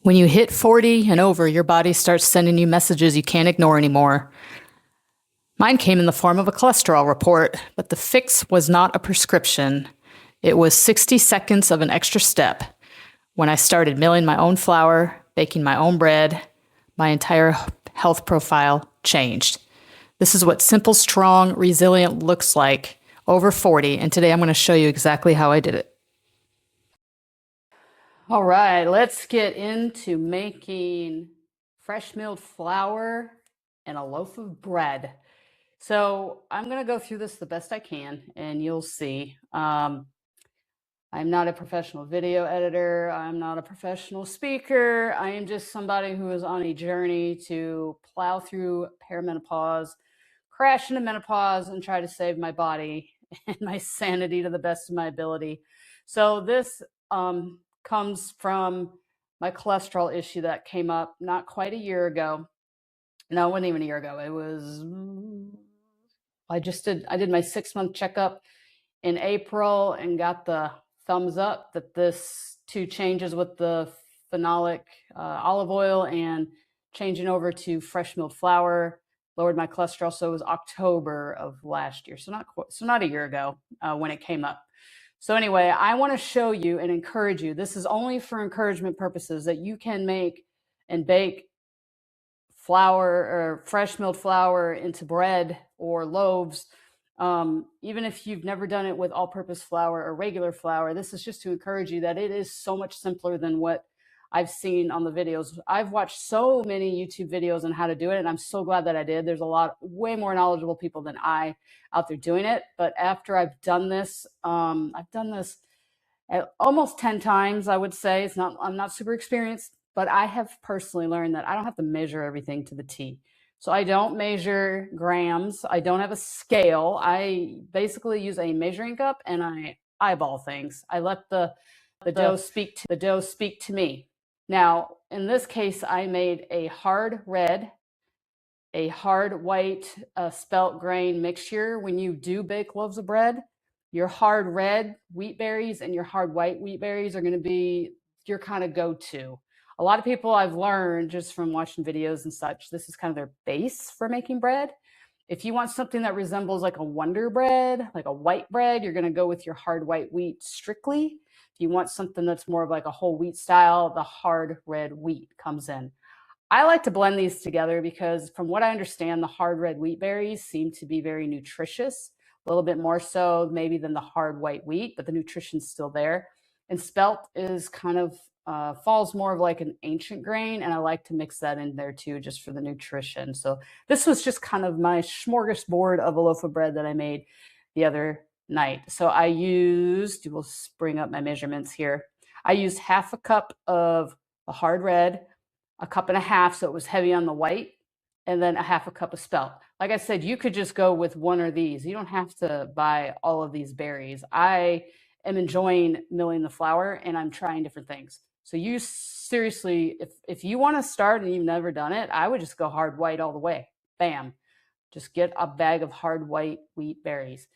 When you hit 40 and over, your body starts sending you messages you can't ignore anymore. Mine came in the form of a cholesterol report, but the fix was not a prescription. It was 60 seconds of an extra step. When I started milling my own flour, baking my own bread, my entire health profile changed. This is what simple, strong, resilient looks like over 40, and today I'm going to show you exactly how I did it. All right, let's get into making fresh milled flour and a loaf of bread. So I'm going to go through this the best I can, and you'll see. I'm not a professional video editor. I'm not a professional speaker. I am just somebody who is on a journey to plow through perimenopause, crash into menopause, and try to save my body and my sanity to the best of my ability. So this comes from my cholesterol issue that came up not quite a year ago. No, it wasn't even a year ago. It was, I did my 6-month checkup in April and got the thumbs up that this two changes with the phenolic olive oil and changing over to fresh milled flour lowered my cholesterol. So it was October of last year. So not a year ago when it came up. So anyway, I want to show you and encourage you. This is only for encouragement purposes that you can make and bake flour or fresh milled flour into bread or loaves. Even if you've never done it with all-purpose flour or regular flour, this is just to encourage you that it is so much simpler than what I've seen on the videos. I've watched so many YouTube videos on how to do it, and I'm so glad that I did. There's a lot, way more knowledgeable people than I out there doing it. But after I've done this almost 10 times, I would say. I'm not super experienced, but I have personally learned that I don't have to measure everything to the T. So I don't measure grams. I don't have a scale. I basically use a measuring cup and I eyeball things. I let the dough speak to me. Now, in this case, I made a hard red, a hard white spelt grain mixture. When you do bake loaves of bread, your hard red wheat berries and your hard white wheat berries are going to be your kind of go-to. A lot of people I've learned just from watching videos and such, this is kind of their base for making bread. If you want something that resembles like a Wonder Bread, like a white bread, you're going to go with your hard white wheat strictly. If you want something that's more of like a whole wheat style, the hard red wheat comes in. I like to blend these together because from what I understand, the hard red wheat berries seem to be very nutritious, a little bit more so maybe than the hard white wheat, but the nutrition's still there. And spelt is kind of falls more of like an ancient grain, and I like to mix that in there too, just for the nutrition. So this was just kind of my smorgasbord of a loaf of bread that I made the other night. So we'll bring up my measurements here. I used half a cup of a hard red, a cup and a half, so it was heavy on the white, and then a half a cup of spelt. Like I said, you could just go with one or these. You don't have to buy all of these berries. I am enjoying milling the flour and I'm trying different things. So you seriously, if you want to start and you've never done it, I would just go hard white all the way. Bam. Just get a bag of hard white wheat berries.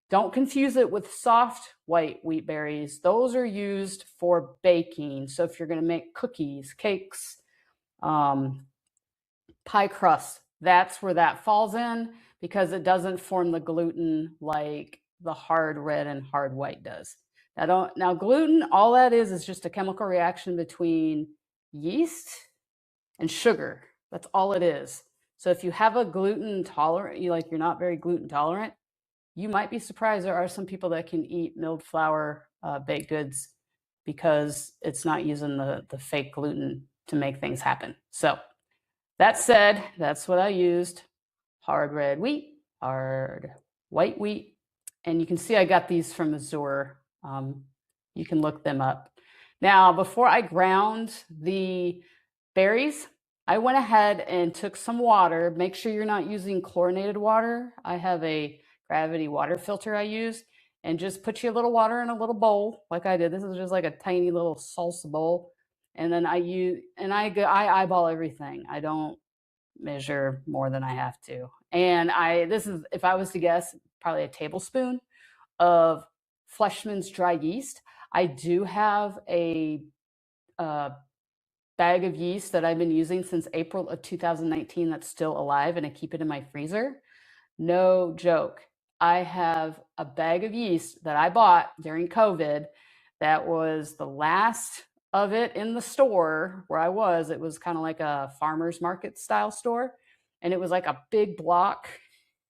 Don't confuse it with soft white wheat berries. Those are used for baking. So if you're going to make cookies, cakes, pie crust, that's where that falls in, because it doesn't form the gluten like the hard red and hard white does. Now gluten, all that is just a chemical reaction between yeast and sugar. That's all it is. So if you have a gluten tolerant, you're not very gluten tolerant, you might be surprised there are some people that can eat milled flour baked goods because it's not using the fake gluten to make things happen. So that said, that's what I used. Hard red wheat, hard white wheat. And you can see I got these from Missouri. You can look them up. Now, before I ground the berries, I went ahead and took some water. Make sure you're not using chlorinated water. I have a gravity water filter I use, and just put your little water in a little bowl like I did. This is just like a tiny little salsa bowl. And then I eyeball everything. I don't measure more than I have to. And this is, if I was to guess, probably a tablespoon of Fleischmann's dry yeast. I do have a bag of yeast that I've been using since April of 2019 that's still alive, and I keep it in my freezer. No joke. I have a bag of yeast that I bought during COVID that was the last of it in the store where I was. It was kind of like a farmer's market style store, and it was like a big block.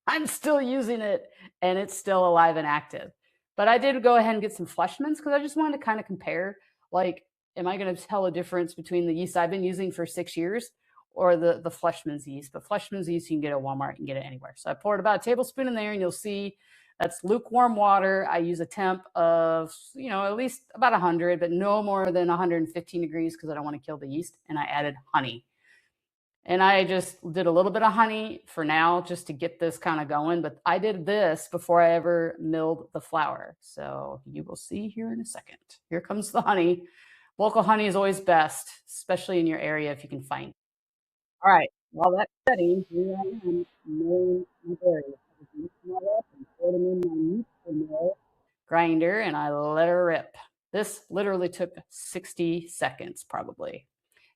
I'm still using it, and it's still alive and active. But I did go ahead and get some Fleshmans because I just wanted to kind of compare, like, am I going to tell a difference between the yeast I've been using for 6 years or the Fleshman's yeast? But Fleshman's yeast you can get at Walmart, you can get it anywhere. So I poured about a tablespoon in there, and you'll see that's lukewarm water. I use a temp of, at least about 100, but no more than 115 degrees because I don't want to kill the yeast. And I added honey. And I just did a little bit of honey for now just to get this kind of going. But I did this before I ever milled the flour. So you will see here in a second. Here comes the honey. Local honey is always best, especially in your area if you can find it. All right. While that's setting, here I am milling my berries. I just mix them all up and pour them in my mixer mill grinder, and I let her rip. This literally took 60 seconds probably.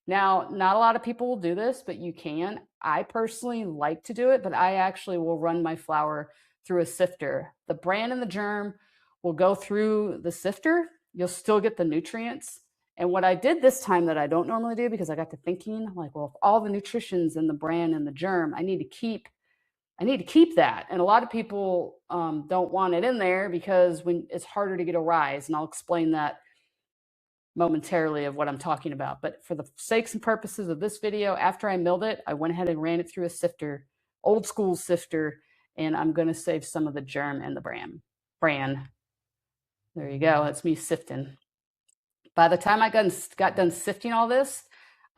Now, not a lot of people will do this, but you can. I personally like to do it, but I actually will run my flour through a sifter. The bran and the germ will go through the sifter. You'll still get the nutrients. And what I did this time that I don't normally do, because I got to thinking, like, well, if all the nutrition's in the bran and the germ, I need to keep that. And a lot of people don't want it in there because when it's harder to get a rise, and I'll explain that momentarily of what I'm talking about. But for the sakes and purposes of this video, after I milled it, I went ahead and ran it through a sifter, old school sifter, and I'm going to save some of the germ and the bran. There you go. That's me sifting. By the time I got done sifting all this,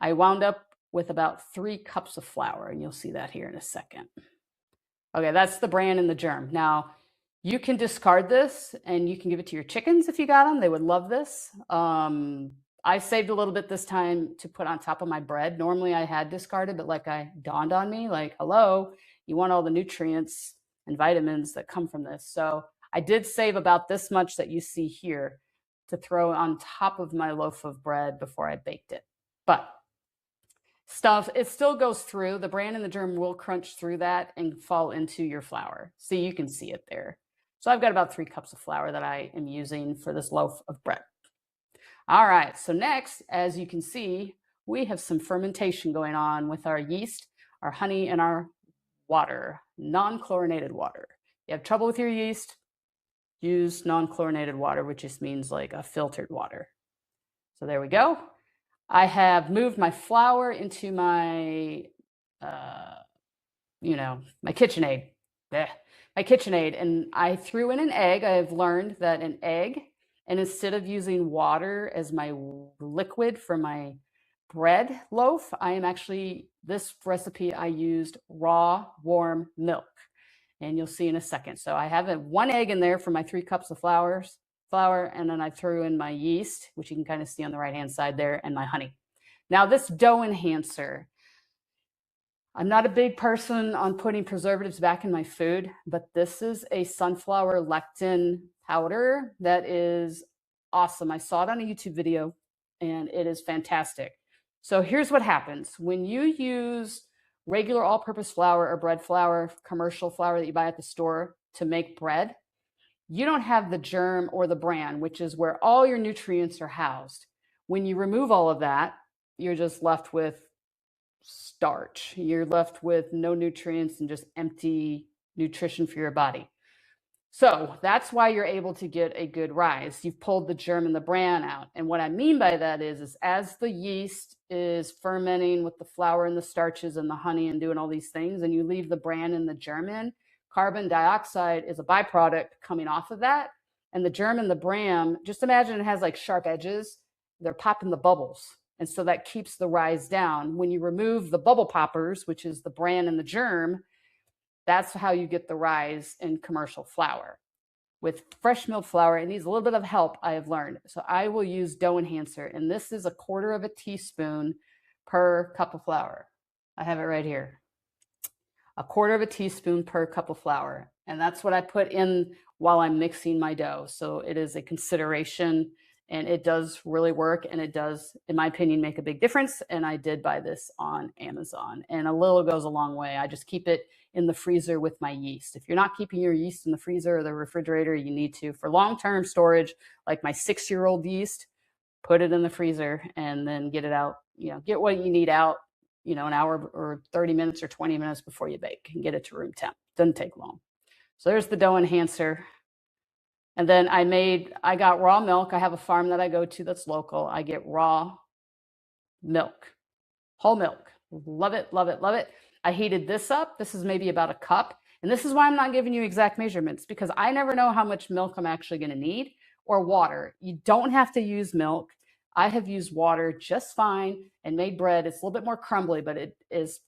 I wound up with about 3 cups of flour, and you'll see that here in a second. Okay, that's the bran and the germ. Now, you can discard this and you can give it to your chickens if you got them. They would love this. I saved a little bit this time to put on top of my bread. Normally I had discarded, but like I dawned on me, like, hello, you want all the nutrients and vitamins that come from this. So I did save about this much that you see here to throw on top of my loaf of bread before I baked it. But it still goes through. The bran and the germ will crunch through that and fall into your flour. So you can see it there. So I've got about 3 cups of flour that I am using for this loaf of bread. All right, so next, as you can see, we have some fermentation going on with our yeast, our honey, and our water, non-chlorinated water. You have trouble with your yeast, use non-chlorinated water, which just means like a filtered water. So there we go. I have moved my flour into my, my KitchenAid. My KitchenAid, and I threw in an egg. I've learned that an egg, and instead of using water as my liquid for my bread loaf, this recipe I used raw warm milk, and you'll see in a second. So I have 1 egg in there for my 3 cups of flour, and then I threw in my yeast, which you can kind of see on the right hand side there, and my honey. Now this dough enhancer, I'm not a big person on putting preservatives back in my food, but this is a sunflower lectin powder that is awesome. I saw it on a YouTube video and it is fantastic. So here's what happens. When you use regular all-purpose flour or bread flour, commercial flour that you buy at the store to make bread, you don't have the germ or the bran, which is where all your nutrients are housed. When you remove all of that, you're just left with starch. You're left with no nutrients and just empty nutrition for your body. So that's why you're able to get a good rise. You've pulled the germ and the bran out. And what I mean by that is as the yeast is fermenting with the flour and the starches and the honey and doing all these things, and you leave the bran and the germ in, carbon dioxide is a byproduct coming off of that. And the germ and the bran, just imagine it has like sharp edges. They're popping the bubbles. And so that keeps the rise down. When you remove the bubble poppers, which is the bran and the germ, that's how you get the rise in commercial flour. With fresh milled flour, it needs a little bit of help, I have learned. So I will use dough enhancer, and this is 1/4 teaspoon per cup of flour. I have it right here. 1/4 teaspoon per cup of flour. And that's what I put in while I'm mixing my dough. So it is a consideration and it does really work, and it does, in my opinion, make a big difference. And I did buy this on Amazon, and a little goes a long way. I just keep it in the freezer with my yeast. If you're not keeping your yeast in the freezer or the refrigerator, you need to. For long-term storage, like my 6-year-old yeast, put it in the freezer and then get it out, get what you need out, an hour or 30 minutes or 20 minutes before you bake, and get it to room temp. Doesn't take long. So there's the dough enhancer. And then I got raw milk. I have a farm that I go to that's local. I get raw milk, whole milk. Love it, love it, love it. I heated this up. This is maybe about a cup. And this is why I'm not giving you exact measurements, because I never know how much milk I'm actually going to need, or water. You don't have to use milk. I have used water just fine and made bread. It's a little bit more crumbly, but it is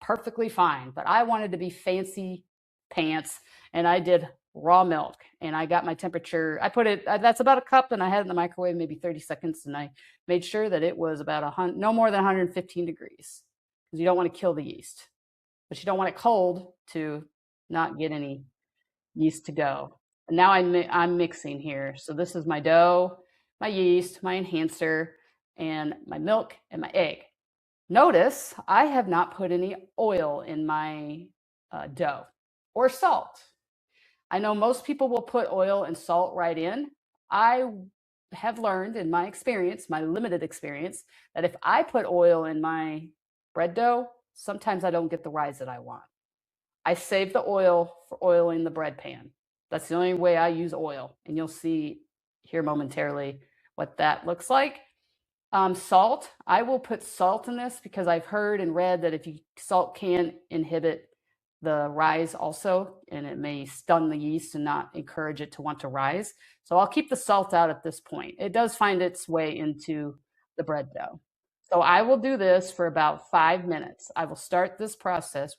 perfectly fine. But I wanted to be fancy pants, and I did raw milk, and I got my temperature. I put it, that's about a cup, and I had it in the microwave maybe 30 seconds, and I made sure that it was about no more than 115 degrees, because you don't want to kill the yeast, but you don't want it cold to not get any yeast to go. And now I'm mixing here. So this is my dough, my yeast, my enhancer, and my milk and my egg. Notice I have not put any oil in my dough or salt. I know most people will put oil and salt right in. I have learned in my experience, my limited experience, that if I put oil in my bread dough, sometimes I don't get the rise that I want. I save the oil for oiling the bread pan. That's the only way I use oil, and you'll see here momentarily what that looks like. Salt, I will put salt in this because I've heard and read that salt can inhibit the rise also, and it may stun the yeast and not encourage it to want to rise. So I'll keep the salt out at this point. It does find its way into the bread dough. So I will do this for about 5 minutes. I will start this process,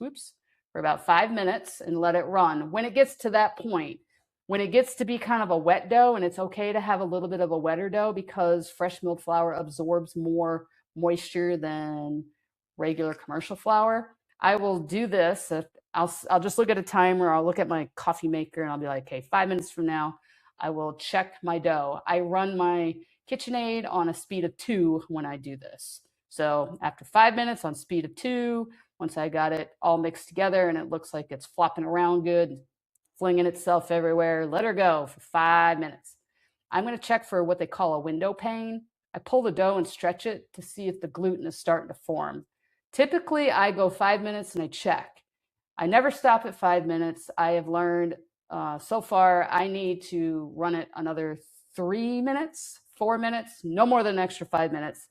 for about 5 minutes and let it run. When it gets to that point, when it gets to be kind of a wet dough, and it's okay to have a little bit of a wetter dough because fresh milled flour absorbs more moisture than regular commercial flour, I will do this. I'll just look at a timer. I'll look at my coffee maker, and I'll be like, okay, 5 minutes from now, I will check my dough. I run my KitchenAid on a speed of 2 when I do this. So after 5 minutes on speed of 2, once I got it all mixed together and it looks like it's flopping around good, flinging itself everywhere, let her go for 5 minutes. I'm going to check for what they call a window pane. I pull the dough and stretch it to see if the gluten is starting to form. Typically, I go 5 minutes and I check. I never stop at 5 minutes. I have learned so far I need to run it another 3 minutes, 4 minutes, no more than an extra 5 minutes,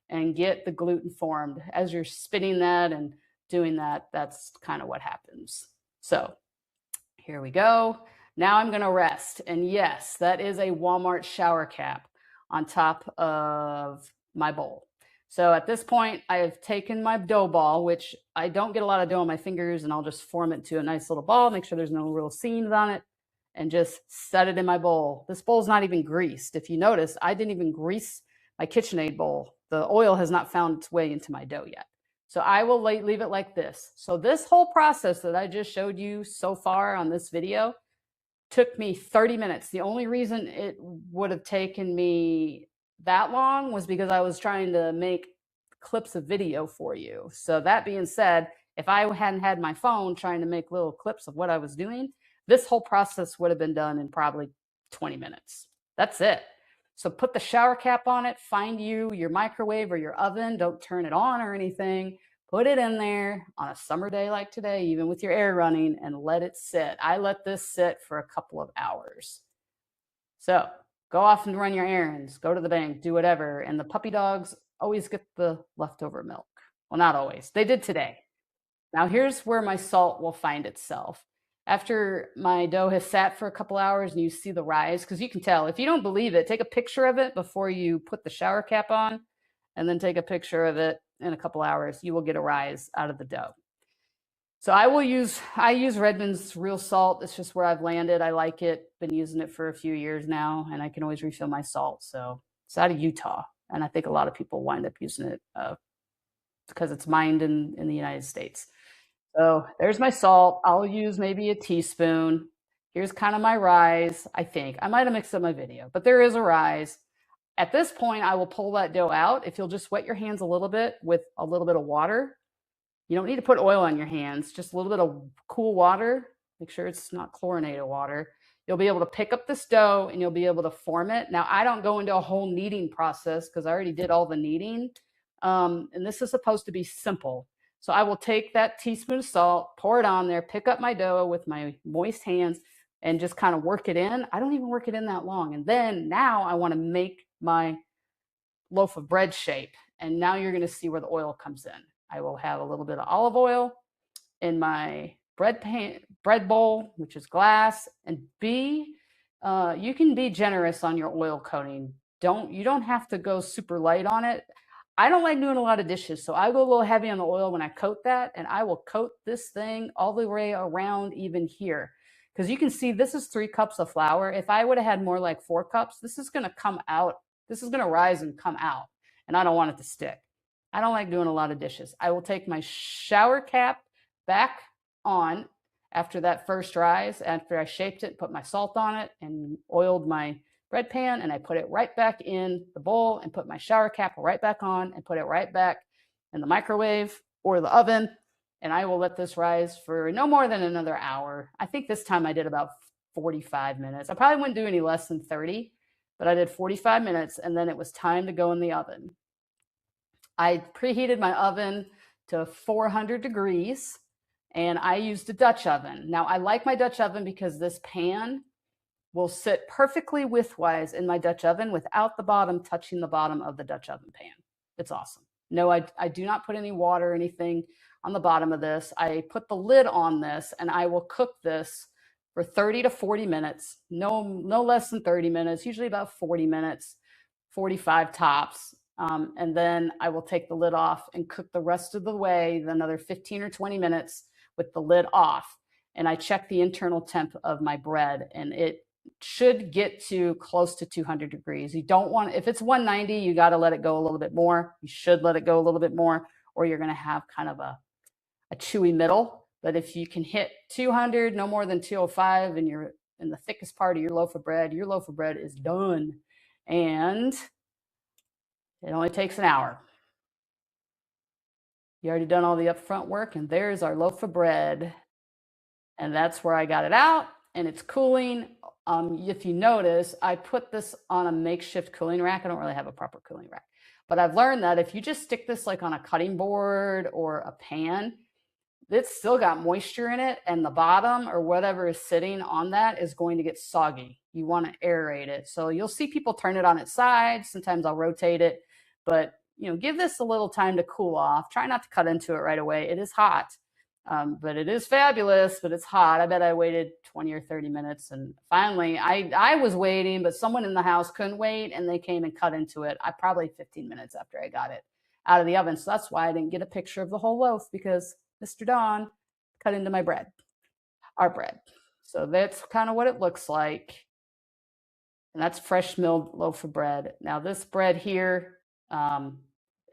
and get the gluten formed. As you're spinning that and doing that, that's kind of what happens. So here we go. Now I'm going to rest. And yes, that is a Walmart shower cap on top of my bowl. So at this point, I have taken my dough ball, which I don't get a lot of dough on my fingers, and I'll just form it to a nice little ball, make sure there's no real seams on it, and just set it in my bowl. This bowl's not even greased. If you notice, I didn't even grease my KitchenAid bowl. The oil has not found its way into my dough yet. So I will leave it like this. So this whole process that I just showed you so far on this video took me 30 minutes. The only reason it would have taken me that long was because I was trying to make clips of video for you. So that being said, if I hadn't had my phone trying to make little clips of what I was doing, this whole process would have been done in probably 20 minutes. That's it. So put the shower cap on it, find your microwave or your oven, don't turn it on or anything. Put it in there on a summer day like today, even with your air running, and let it sit. I let this sit for a couple of hours. So go off and run your errands, go to the bank, do whatever. And the puppy dogs always get the leftover milk. Well, not always. They did today. Now here's where my salt will find itself. After my dough has sat for a couple hours and you see the rise, because you can tell. If you don't believe it, take a picture of it before you put the shower cap on, and then take a picture of it in a couple hours. You will get a rise out of the dough. So I use Redmond's real salt. It's just where I've landed. I like it. Been using it for a few years now, and I can always refill my salt. So it's out of Utah, and I think a lot of people wind up using it because it's mined in the United States. So there's my salt. I'll use maybe a teaspoon. Here's kind of my rise, I think. I might have mixed up my video, but there is a rise. At this point, I will pull that dough out. If you'll just wet your hands a little bit with a little bit of water, you don't need to put oil on your hands, just a little bit of cool water. Make sure it's not chlorinated water. You'll be able to pick up this dough and you'll be able to form it. Now, I don't go into a whole kneading process because I already did all the kneading. And this is supposed to be simple. So I will take that teaspoon of salt, pour it on there, pick up my dough with my moist hands, and just kind of work it in. I don't even work it in that long. And then now I want to make my loaf of bread shape. And now you're going to see where the oil comes in. I will have a little bit of olive oil in my bread bowl, which is glass, and you can be generous on your oil coating. You don't have to go super light on it. I don't like doing a lot of dishes, so I go a little heavy on the oil when I coat that, and I will coat this thing all the way around even here. Because you can see this is 3 cups of flour. If I would have had more like 4 cups, this is going to come out. This is going to rise and come out, and I don't want it to stick. I don't like doing a lot of dishes. I will take my shower cap back on after that first rise, after I shaped it, put my salt on it and oiled my bread pan, and I put it right back in the bowl and put my shower cap right back on and put it right back in the microwave or the oven. And I will let this rise for no more than another hour. I think this time I did about 45 minutes. I probably wouldn't do any less than 30, but I did 45 minutes, and then it was time to go in the oven. I preheated my oven to 400 degrees, and I used a Dutch oven. Now, I like my Dutch oven because this pan will sit perfectly widthwise in my Dutch oven without the bottom touching the bottom of the Dutch oven pan. It's awesome. No, I do not put any water or anything on the bottom of this. I put the lid on this, and I will cook this for 30 to 40 minutes, no less than 30 minutes, usually about 40 minutes, 45 tops. And then I will take the lid off and cook the rest of the way, another 15 or 20 minutes with the lid off. And I check the internal temp of my bread, and it should get to close to 200 degrees. You don't want, if it's 190, you got to let it go a little bit more. You should let it go a little bit more, or you're going to have kind of a chewy middle. But if you can hit 200, no more than 205, and you're in the thickest part of your loaf of bread is done. And it only takes an hour. You already done all the upfront work, and there's our loaf of bread. And that's where I got it out, and it's cooling. If you notice, I put this on a makeshift cooling rack. I don't really have a proper cooling rack, but I've learned that if you just stick this like on a cutting board or a pan, it's still got moisture in it, and the bottom or whatever is sitting on that is going to get soggy. You want to aerate it. So you'll see people turn it on its side. Sometimes I'll rotate it, but give this a little time to cool off. Try not to cut into it right away. It is hot. But it is fabulous, but it's hot. I bet I waited 20 or 30 minutes, and finally I was waiting, but someone in the house couldn't wait, and they came and cut into it. Probably 15 minutes after I got it out of the oven. So that's why I didn't get a picture of the whole loaf, because Mr. Don cut into my bread, our bread. So that's kind of what it looks like. And that's fresh milled loaf of bread. Now this bread here,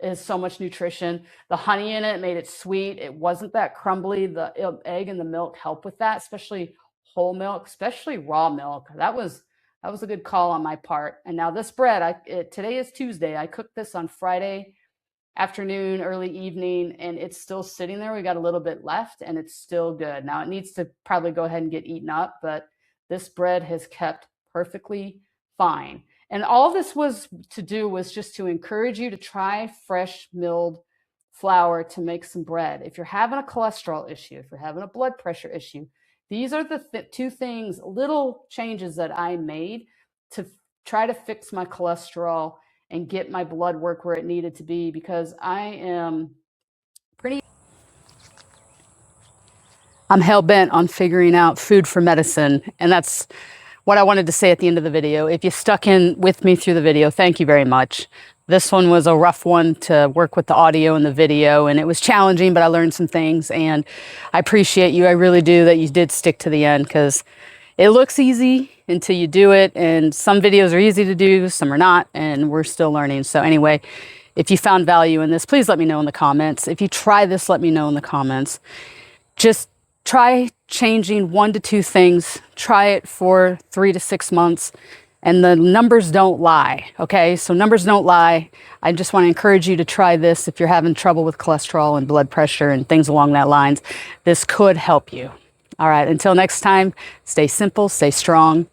is so much nutrition. The honey in it made it sweet. It wasn't that crumbly. The egg and the milk help with that, especially whole milk, especially raw milk. That was a good call on my part. And now this bread, today is Tuesday. I cooked this on Friday afternoon, early evening, and it's still sitting there. We got a little bit left, and it's still good. Now it needs to probably go ahead and get eaten up, but this bread has kept perfectly fine. And all this was just to encourage you to try fresh milled flour to make some bread. If you're having a cholesterol issue, if you're having a blood pressure issue, these are the 2 things, little changes that I made to try to fix my cholesterol and get my blood work where it needed to be, because I'm hell-bent on figuring out food for medicine, and that's what I wanted to say at the end of the video. If you stuck in with me through the video, thank you very much. This one was a rough one to work with the audio and the video, and it was challenging, but I learned some things, and I appreciate you. I really do that you did stick to the end, because it looks easy until you do it, and some videos are easy to do, some are not, and we're still learning. So anyway, if you found value in this, please let me know in the comments. If you try this, let me know in the comments. Just try changing 1 to 2 things. Try it for 3 to 6 months. And the numbers don't lie, okay? So numbers don't lie. I just want to encourage you to try this if you're having trouble with cholesterol and blood pressure and things along that lines. This could help you. All right, until next time, stay simple, stay strong.